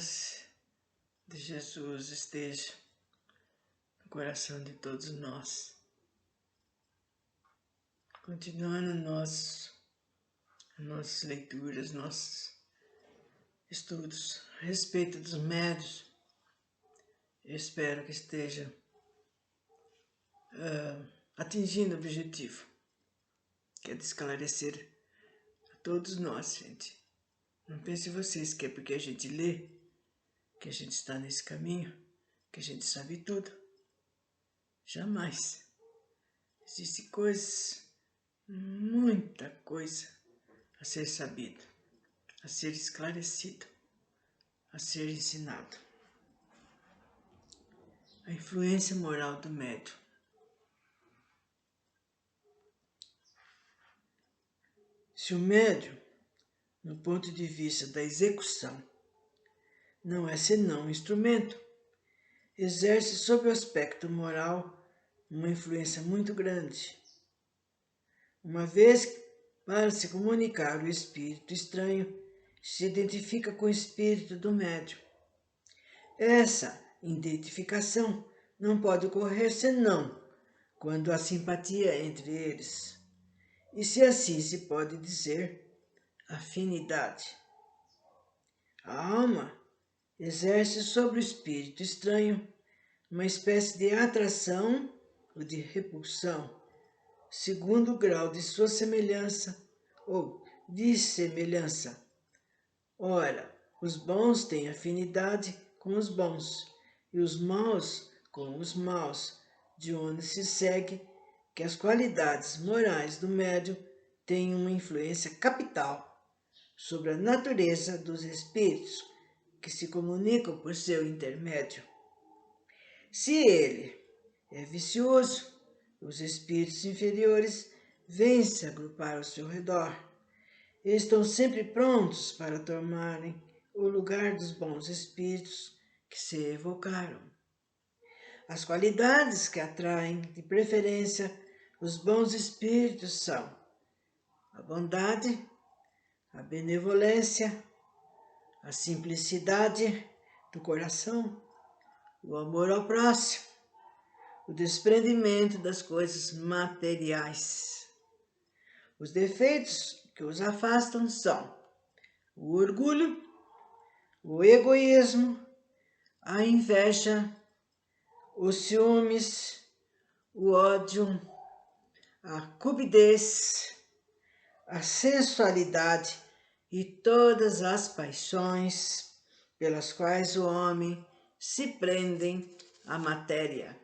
paz de Jesus esteja no coração de todos nós. Continuando nossas leituras, nossos estudos a respeito dos médiuns, eu espero que esteja atingindo o objetivo, que é de esclarecer a todos nós, gente. Não pense vocês que é porque a gente lê, que a gente está nesse caminho, que a gente sabe tudo. Jamais. Existem coisas, muita coisa a ser sabido, a ser esclarecido, a ser ensinado. A influência moral do médium. Se o médium, no ponto de vista da execução, não é senão um instrumento, exerce sob o aspecto moral uma influência muito grande, uma vez que, para se comunicar o espírito estranho, se identifica com o espírito do médium. Essa identificação não pode ocorrer senão quando há simpatia entre eles, e se assim se pode dizer, afinidade. A alma exerce sobre o espírito estranho uma espécie de atração ou de repulsão, segundo o grau de sua semelhança ou dissemelhança. Ora, os bons têm afinidade com os bons e os maus com os maus, de onde se segue que as qualidades morais do médium têm uma influência capital sobre a natureza dos espíritos que se comunicam por seu intermédio. Se ele é vicioso, os espíritos inferiores vêm se agrupar ao seu redor. Eles estão sempre prontos para tomarem o lugar dos bons espíritos que se evocaram. As qualidades que atraem, de preferência, os bons espíritos são a bondade, a benevolência, a simplicidade do coração, o amor ao próximo, o desprendimento das coisas materiais. Os defeitos que os afastam são o orgulho, o egoísmo, a inveja, os ciúmes, o ódio, a cupidez, a sensualidade e todas as paixões pelas quais o homem se prendem à matéria.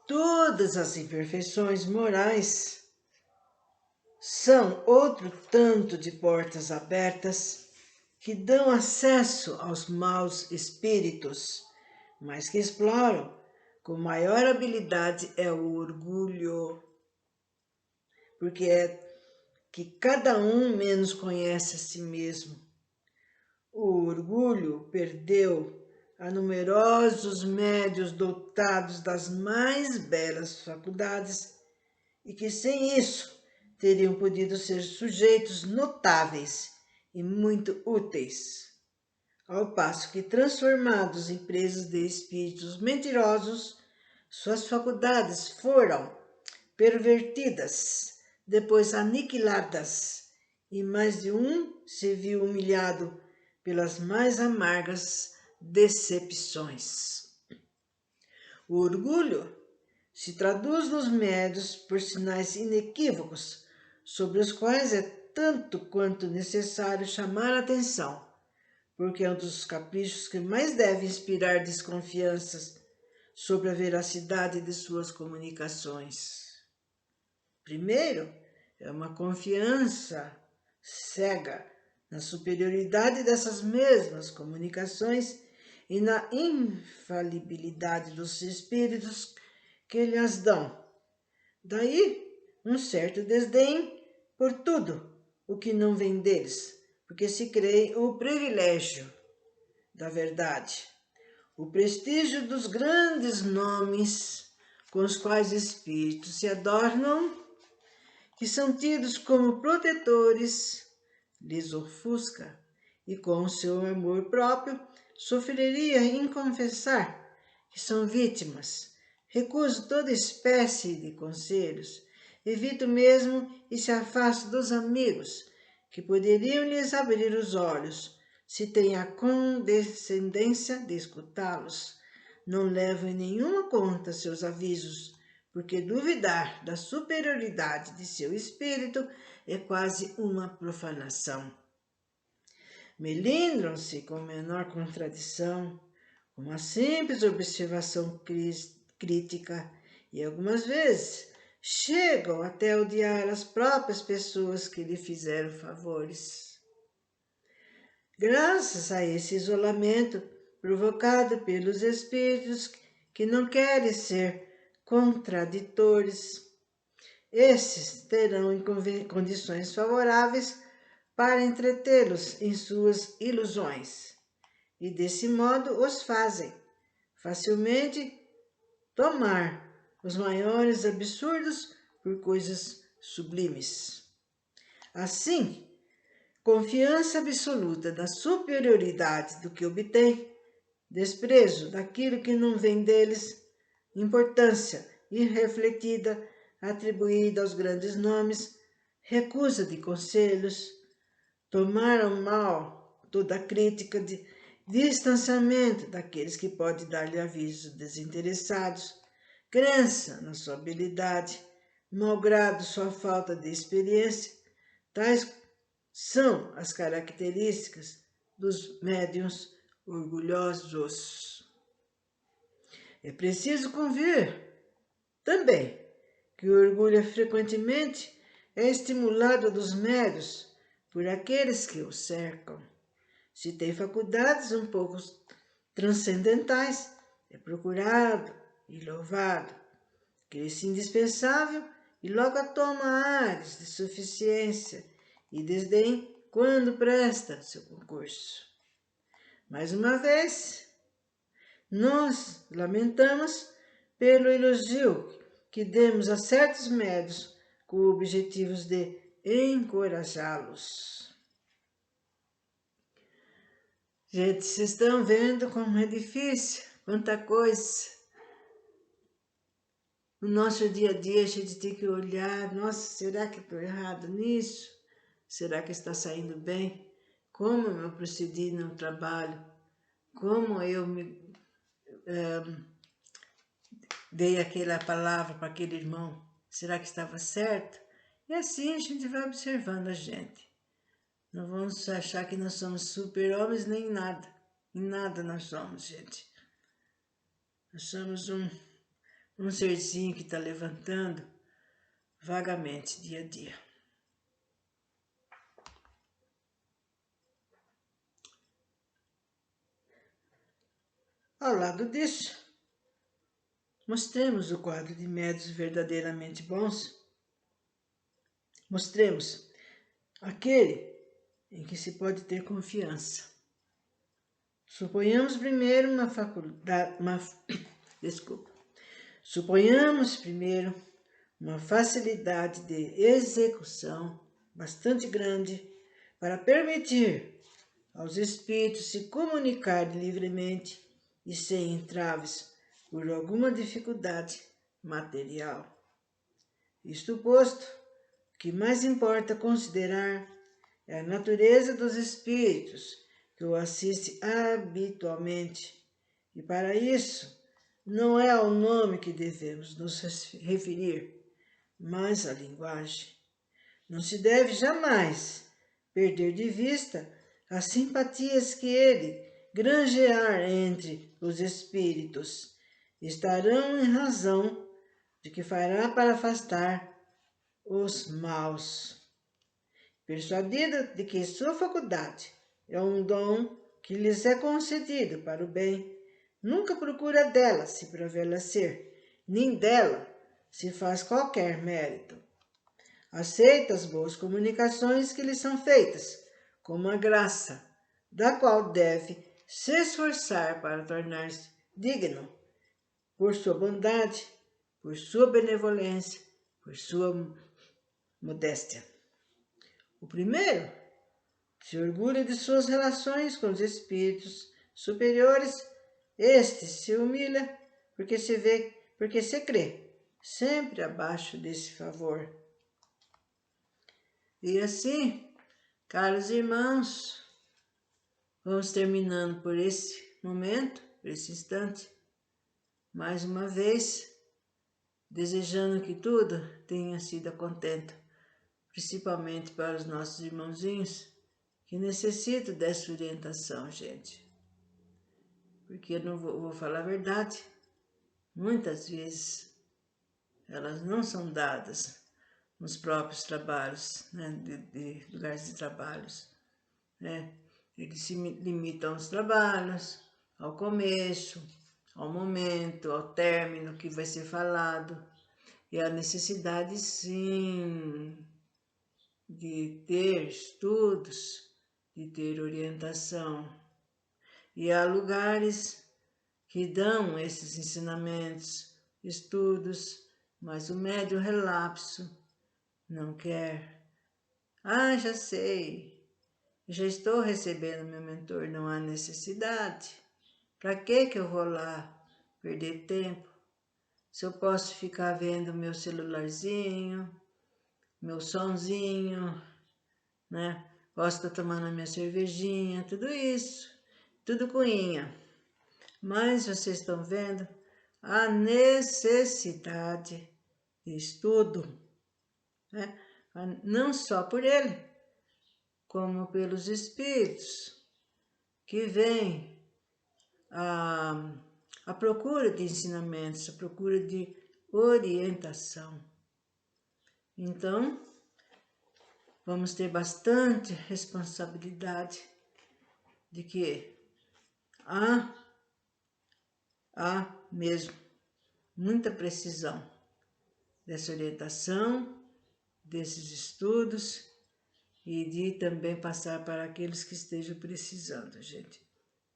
Todas as imperfeições morais são outro tanto de portas abertas que dão acesso aos maus espíritos, mas que exploram com maior habilidade é o orgulho, porque é que cada um menos conhece a si mesmo. O orgulho perdeu a numerosos médiuns dotados das mais belas faculdades e que sem isso teriam podido ser sujeitos notáveis e muito úteis, ao passo que, transformados em presas de espíritos mentirosos, suas faculdades foram pervertidas, depois aniquiladas, e mais de um se viu humilhado pelas mais amargas decepções. O orgulho se traduz nos médiuns por sinais inequívocos, sobre os quais é tanto quanto necessário chamar a atenção, porque é um dos caprichos que mais deve inspirar desconfianças sobre a veracidade de suas comunicações. Primeiro, é uma confiança cega na superioridade dessas mesmas comunicações e na infalibilidade dos espíritos que lhes dão. Daí, um certo desdém por tudo o que não vem deles, porque se crê o privilégio da verdade, o prestígio dos grandes nomes com os quais espíritos se adornam, que são tidos como protetores, lhes ofusca e com seu amor próprio sofreria em confessar que são vítimas. Recuso toda espécie de conselhos, evito mesmo e se afasto dos amigos que poderiam lhes abrir os olhos, se têm a condescendência de escutá-los. Não levo em nenhuma conta seus avisos, porque duvidar da superioridade de seu espírito é quase uma profanação. Melindram-se com menor contradição, com uma simples observação crítica, e algumas vezes chegam até a odiar as próprias pessoas que lhe fizeram favores. Graças a esse isolamento provocado pelos espíritos que não querem ser contraditores, esses terão condições favoráveis para entretê-los em suas ilusões, e desse modo os fazem facilmente tomar os maiores absurdos por coisas sublimes. Assim, confiança absoluta na superioridade do que obtém, desprezo daquilo que não vem deles, importância irrefletida atribuída aos grandes nomes, recusa de conselhos, tomar ao mal toda crítica de distanciamento daqueles que podem dar-lhe avisos desinteressados, crença na sua habilidade, malgrado sua falta de experiência. Tais são as características dos médiuns orgulhosos. É preciso convir também que o orgulho frequentemente é estimulado dos médiuns por aqueles que o cercam. Se tem faculdades um pouco transcendentais, é procurado e louvado. Crê-se indispensável e logo toma ares de suficiência e desdém quando presta seu concurso. Mais uma vez, nós lamentamos pelo elogio que demos a certos médiuns com objetivos de encorajá-los. Gente, vocês estão vendo como é difícil, quanta coisa. No nosso dia a dia a gente tem que olhar, nossa, será que estou errado nisso? Será que está saindo bem? Como eu procedi no trabalho? Como eu dei aquela palavra para aquele irmão? Será que estava certo? E assim a gente vai observando a gente. Não vamos achar que nós somos super-homens nem nada. Em nada nós somos, gente. Nós somos um serzinho que está levantando vagamente dia a dia. Ao lado disso, mostremos o quadro de médiuns verdadeiramente bons. Mostremos aquele em que se pode ter confiança. Suponhamos primeiro Suponhamos primeiro uma facilidade de execução bastante grande para permitir aos espíritos se comunicarem livremente e sem entraves por alguma dificuldade material. Isto posto, o que mais importa considerar é a natureza dos espíritos que o assiste habitualmente, e para isso não é ao nome que devemos nos referir, mas à linguagem. Não se deve jamais perder de vista as simpatias que ele granjear entre os espíritos. Estarão em razão de que fará para afastar os maus. Persuadido de que sua faculdade é um dom que lhes é concedido para o bem, nunca procura dela se prevalecer, nem dela se faz qualquer mérito. Aceita as boas comunicações que lhe são feitas, como a graça, da qual deve se esforçar para tornar-se digno, por sua bondade, por sua benevolência, por sua modéstia. O primeiro se orgulha de suas relações com os espíritos superiores, este se humilha porque se crê sempre abaixo desse favor. E assim, caros irmãos, vamos terminando por esse momento, por esse instante, mais uma vez, desejando que tudo tenha sido a contento, principalmente para os nossos irmãozinhos que necessitam dessa orientação, gente. Porque eu não vou falar a verdade, muitas vezes elas não são dadas nos próprios trabalhos, né, de lugares de trabalhos, né? Eles se limitam aos trabalhos, ao começo, ao momento, ao término que vai ser falado, e a necessidade, sim, de ter estudos, de ter orientação. E há lugares que dão esses ensinamentos, estudos, mas o médium relapso não quer. Ah, já sei, já estou recebendo meu mentor, não há necessidade. Para que eu vou lá perder tempo? Se eu posso ficar vendo meu celularzinho, meu sonzinho, né? Posso estar tomando a minha cervejinha, tudo isso, tudo coinha. Mas vocês estão vendo a necessidade de estudo, né? Não só por ele, como pelos espíritos que vêm à procura de ensinamentos, à procura de orientação. Então, vamos ter bastante responsabilidade de que há mesmo muita precisão dessa orientação, desses estudos e de também passar para aqueles que estejam precisando, gente.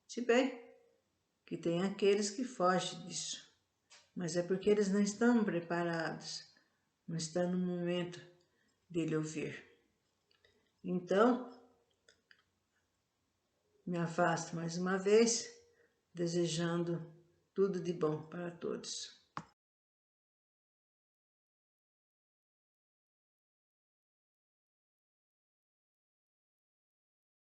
Se bem que tem aqueles que fogem disso, mas é porque eles não estão preparados, não estão no momento dele ouvir. Então, me afasto mais uma vez, desejando tudo de bom para todos.